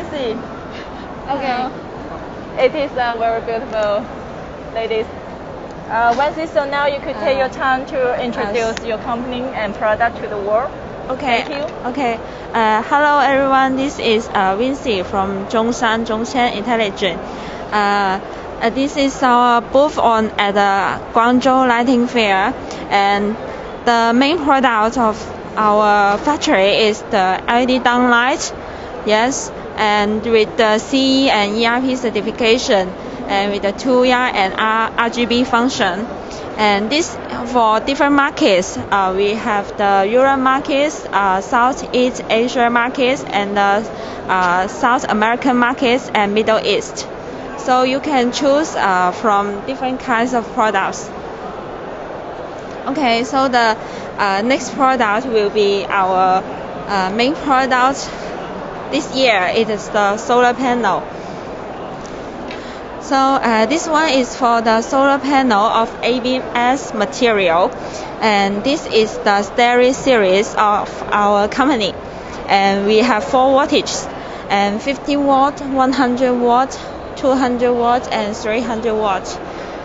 Wincy. Okay. It is very beautiful, ladies. Wincy, so now you could take your time to introduce your company and product to the world. Okay. Thank you. Okay. Hello everyone. This is Wincy from Zhongqian Intelligence. This is our booth at the Guangzhou Lighting Fair, and the main product of our factory is the LED downlight. Yes, and with the CE and ERP certification, and with the 2R and RGB function. And this for different markets. We have the Europe markets, Southeast Asia markets, and South American markets and Middle East. So you can choose from different kinds of products. Okay, so the next product will be our main product this year. It is the solar panel. So this one is for the solar panel of ABS material, and this is the Starry series of our company. And we have 4 wattages, and 50 watt, 100 watt, 200 watt, and 300 watt.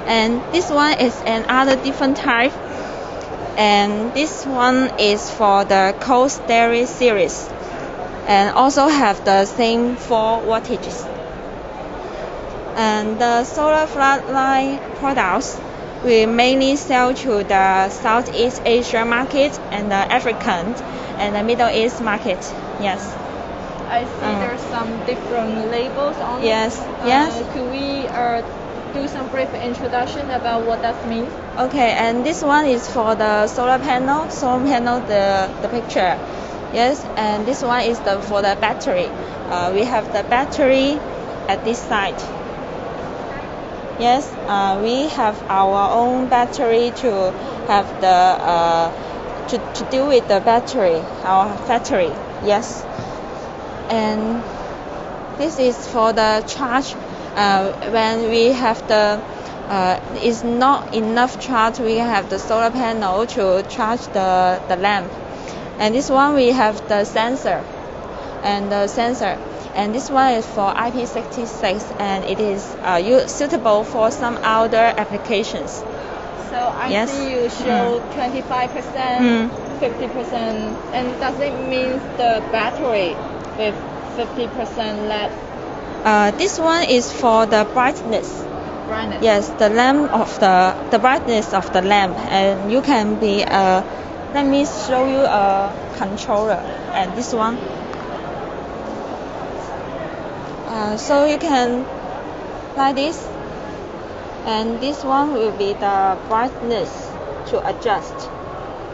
And this one is another different type. And this one is for the Cold Starry series, and also have the same 4 wattages. And the solar floodlight products we mainly sell to the Southeast Asia market and the African and the Middle East market. Yes. I see there's some different labels on it. Yes. Yes. Could we do some brief introduction about what that means? Okay, and this one is for the solar panel. The picture. Yes, and this one is for the battery. We have the battery at this side. Yes, we have our own battery to have the to deal with the battery, our factory. Yes, and this is for the charge. When we have is not enough charge, we have the solar panel to charge the lamp. And this one we have the sensor, and this one is for IP66, and it is suitable for some outdoor applications. So I see you show 25%, 50%, and does it mean the battery with 50% LED? This one is for the brightness. Brightness. Yes, the lamp of the brightness of the lamp, and you can be let me show you a controller, and this one. So you can like this, and this one will be the brightness to adjust.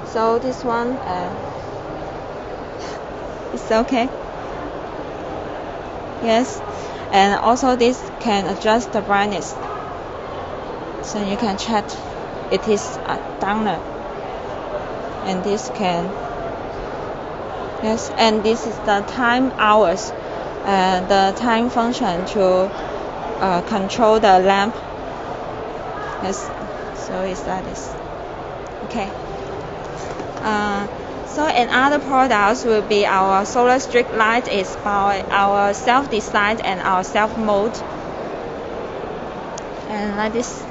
So this one it's okay. Yes, and also this can adjust the brightness. So you can check it is downer, and this can. Yes, and this is the time hours. The time function to control the lamp. Yes, so it's like this. Okay. So another products will be our solar street light. Is by our self-designed and our self-mold. And like this.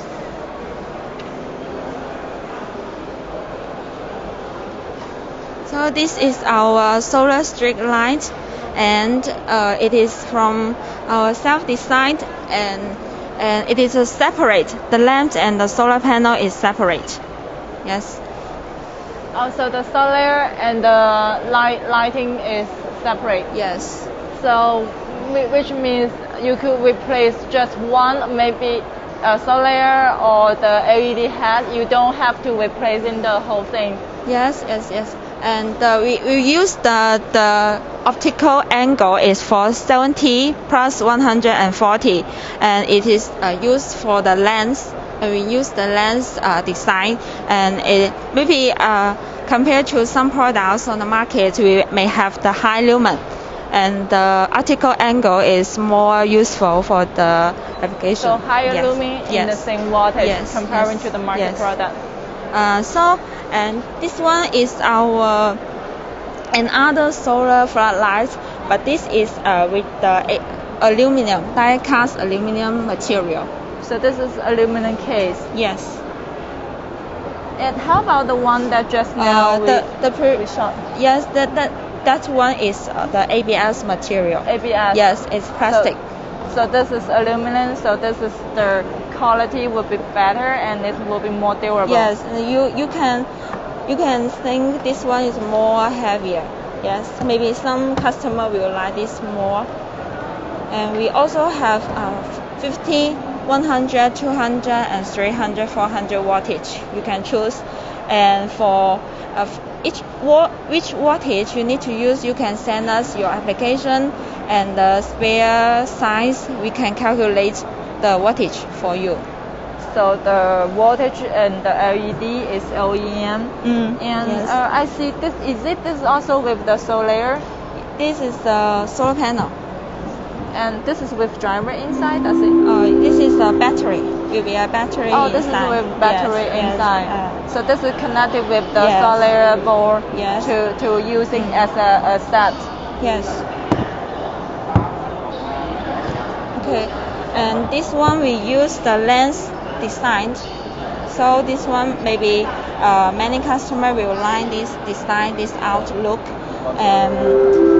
So this is our solar street light. And it is from our self-designed, and it is separate. The lamp and the solar panel is separate. Yes. Also, the solar and the lighting is separate. Yes. So, which means you could replace just one, maybe a solar or the LED head. You don't have to replace in the whole thing. Yes. And we use the optical angle is for 70 plus 140, and it is used for the lens. And we use the lens design, and it maybe compared to some products on the market, we may have the high lumen, and the optical angle is more useful for the application. So higher lumen in the same wattage comparing to the market product. And this one is our another solar floodlight but this is with the aluminum, die cast aluminum material. So this is aluminum case. Yes. And how about the one that just now we shot? Yes, that one is the ABS material. ABS. Yes, it's plastic. So this is aluminum. So this is the quality will be better and it will be more durable. Yes, you can think this one is more heavier. Yes, maybe some customer will like this more. And we also have 50, 100, 200, and 300, 400 wattage. You can choose. And for which wattage you need to use, you can send us your application and the spare size. We can calculate the wattage for you. So the voltage and the LED is OEM. And yes. I see this. Is this also with the solar? This is the solar panel. And this is with driver inside, does it? This is a battery. Will be a battery. Oh, this inside. is with battery yes, inside. Yes. So this is connected with the yes. solar board yes. to using as a set. Yes. Okay. And this one we use the lens design. So this one maybe many customer will like this design, this outlook, and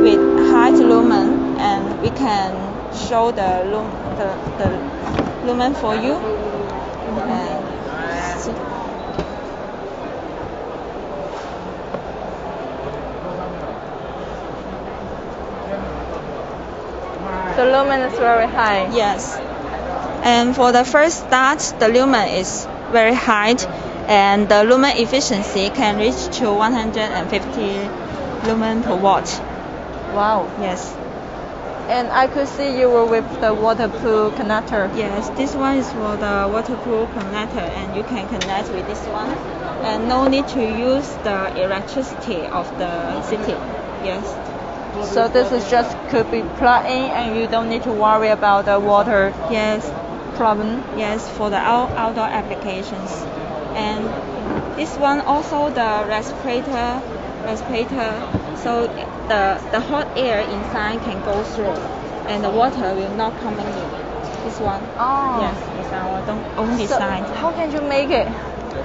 with high lumen, and we can show the lumen for you. The lumen is very high. Yes. And for the first start, the lumen is very high, and the lumen efficiency can reach to 150 lumen per watt. Wow. Yes. And I could see you were with the waterproof connector. Yes, this one is for the waterproof connector, and you can connect with this one. And no need to use the electricity of the city. Yes. So this is just could be plugged in, and you don't need to worry about the water. Yes. Problem. Yes, for the outdoor applications. And this one also the respirator, so the hot air inside can go through, and the water will not come in. This one. Oh. Yes, it's our own design. So how can you make it?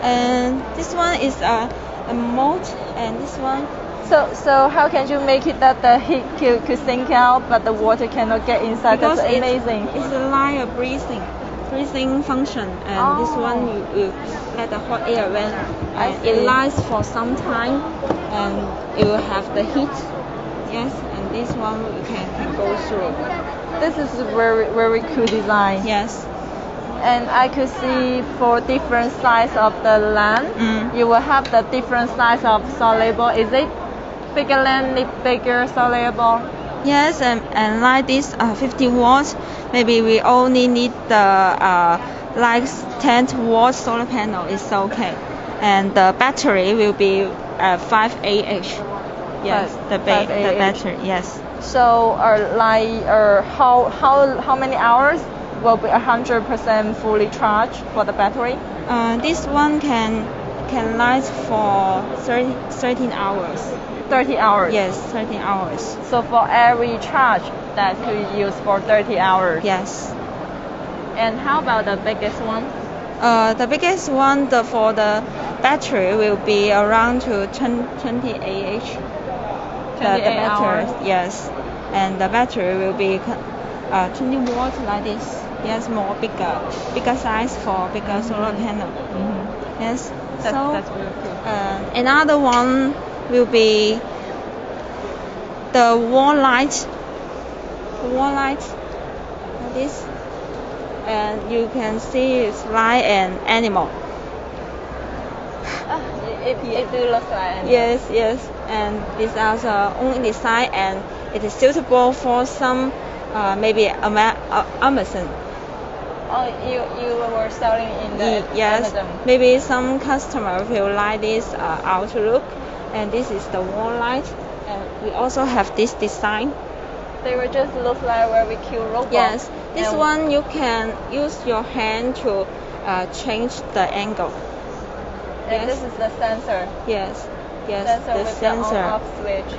And this one is a mold, and this one. So how can you make it that the heat could sink out, but the water cannot get inside? Because that's amazing. It's like a breathing function, and this one you let the hot air when it lasts for some time, and it will have the heat. Yes, and this one can go through. This is very very cool design. Yes. And I could see for different size of the lamp, you will have the different size of soluble. Is it bigger lamp, bigger soluble? Yes, and like this 50 watts, maybe we only need the like 10 watt solar panel is okay, and the battery will be 5 Ah. Yes, the battery. Yes. So how many hours will be 100% fully charged for the battery? This one can last for 13 hours. 30 hours? Yes, 13 hours. So for every charge that could use for 30 hours? Yes. And how about the biggest one? The biggest one for the battery will be around to 20 Ah. 28 hours? Yes. And the battery will be 20 watts like this. Yes, more bigger size for bigger solar panel. Yes. That's really cool. Another one will be the wall light. Like this, and you can see it's like an animal. It do look like animal. Yes, and this is our own design, and it is suitable for some maybe Amazon. Oh, you were selling in the yes. Amazon. Maybe some customer will like this outlook, and this is the wall light. And we also have this design. They will just look like very cute robot. Yes, this one you can use your hand to change the angle. And this is the sensor. Yes, Yes, sensor the with sensor. the on-off switch.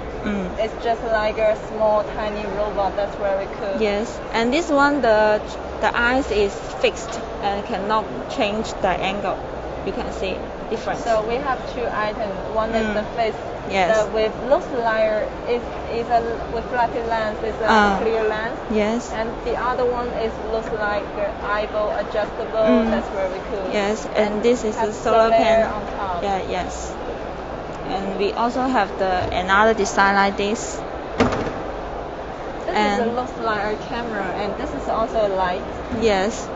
It's just like a small, tiny robot. That's very cool. Yes, and this one, the eyes is fixed and cannot change the angle. You can see difference. So we have two items. One is the face. Yes. The with looks like is a reflective lens. Is a clear lens. Yes. And the other one is looks like eyeball adjustable. That's very cool. Yes, and this is the solar panel on top. Yeah, yes. And we also have another design like this. This looks like a camera, and this is also a light. Yes.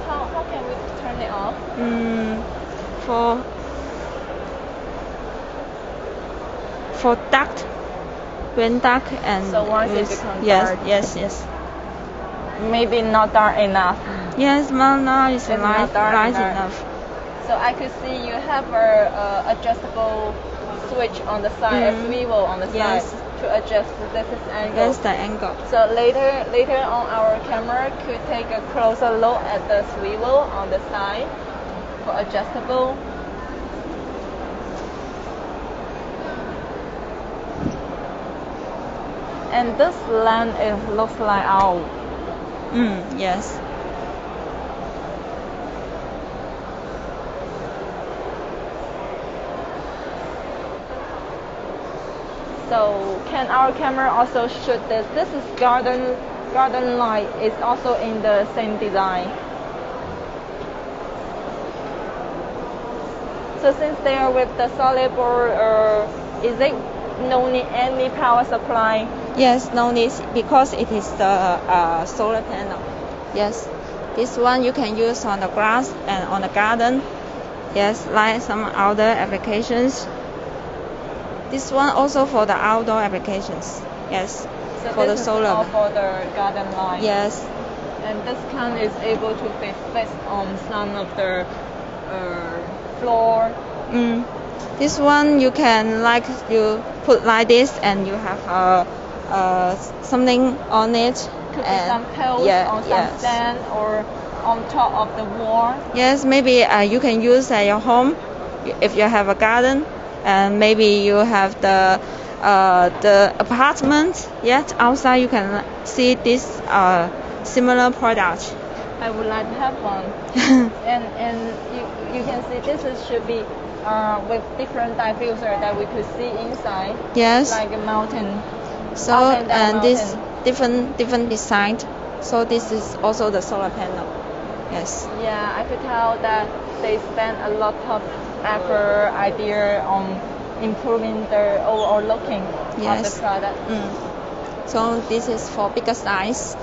How can we turn it off? For dark, when dark and so once it becomes yes, dark. Yes. Maybe not dark enough. Yes, now it's light enough. So I could see you have a adjustable switch on the side, a swivel on the side to adjust this angle. That's the angle. So later on, our camera could take a closer look at the swivel on the side for adjustable. And this lamp looks like owl. Yes. So can our camera also shoot this? This is garden light. It's also in the same design. So since they are with the solid board, is it no need any power supply? Yes, no need because it is the solar panel. Yes, this one you can use on the grass and on the garden. Yes, like some outdoor applications. This one also for the outdoor applications. Yes, so for the this solar. Is all for the garden light. Yes. And this can is able to be fixed on some of the floor. This one you can you put like this and you have something on it. Could be some pills on some stand or on top of the wall. Yes, maybe you can use at your home if you have a garden, and maybe you have the apartment. Yet outside you can see this similar product. I would like to have one. and you can see this should be with different diffuser that we could see inside. Yes. Like a mountain. So and this different design. So this is also the solar panel. Yes. Yeah, I could tell that they spend a lot of effort, idea on improving the overall looking of the product. So this is for bigger size.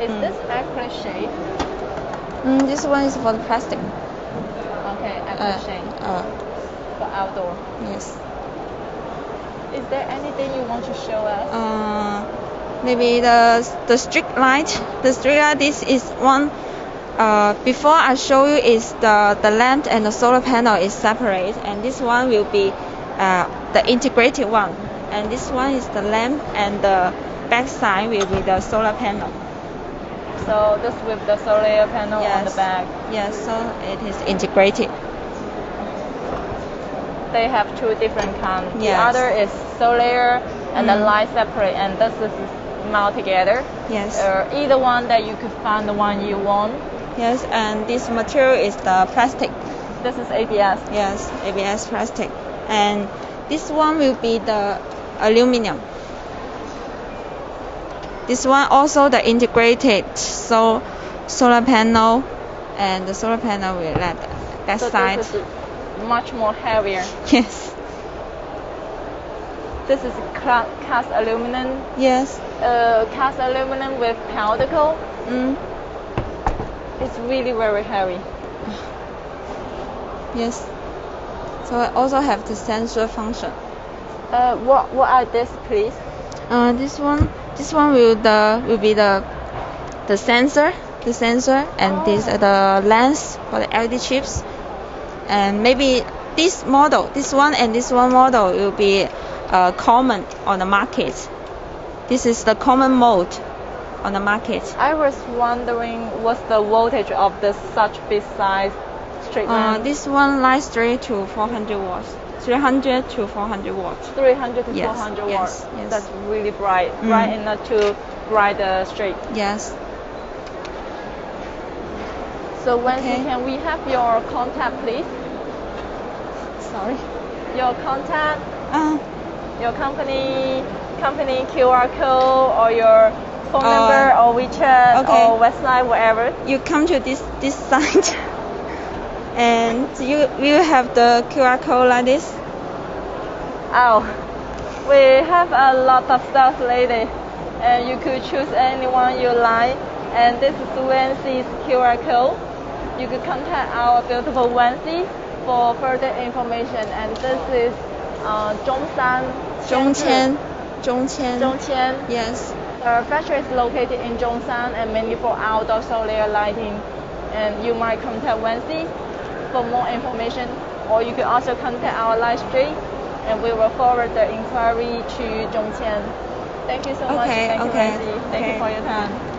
Is this acrylic shade? This one is for the plastic. Okay, acrylic shade. For outdoor. Yes. Is there anything you want to show us? Maybe the street light. The street light. This is one. Before I show you is the lamp and the solar panel is separate, and this one will be the integrated one. And this one is the lamp, and the back side will be the solar panel. So this with the solar panel on the back. Yes, so it is integrated. They have two different kinds. Yes. The other is solar and the light separate, and this is mount together. Yes. Either one that you could find the one you want. Yes, and this material is the plastic. This is ABS. Yes, ABS plastic. And this one will be the aluminum. This one also the integrated solar panel, and the solar panel will let that side. This is much more heavier. Yes. This is cast aluminum. Yes. Cast aluminum with powder coat. It's really very heavy. Yes. So I also have the sensor function. What are these, please? This one will be the sensor, and this the lens for the LED chips, and maybe this one model will be common on the market. This is the common mode on the market. I was wondering what's the voltage of this such big size Lightstrade lamp? This one Lightstrade to 400 watts. 300 to 400 watts. 300 to Yes, 400 yes, watts. yes. That's really bright. Bright enough to bright the street. Yes. So Wency, Okay. can we have your contact, please? Sorry. Your contact, Uh, your company QR code, or your phone number, or WeChat, okay. or website, whatever. you come to this site and you will have the QR code like this. Oh, we have a lot of stuff, lady, and you could choose anyone you like. And this is Wency's QR code. You could contact our beautiful Wency for further information. And this is Zhongqian. Zhongqian. Yes. Our factory is located in Zhongshan and mainly for outdoor solar lighting. And you might contact Wency for more information, or you could also contact our Lightstrade, and we will forward the inquiry to Zhongqian. Thank you so much. Okay, Thank you, okay, Wency. Thank you okay. for your time.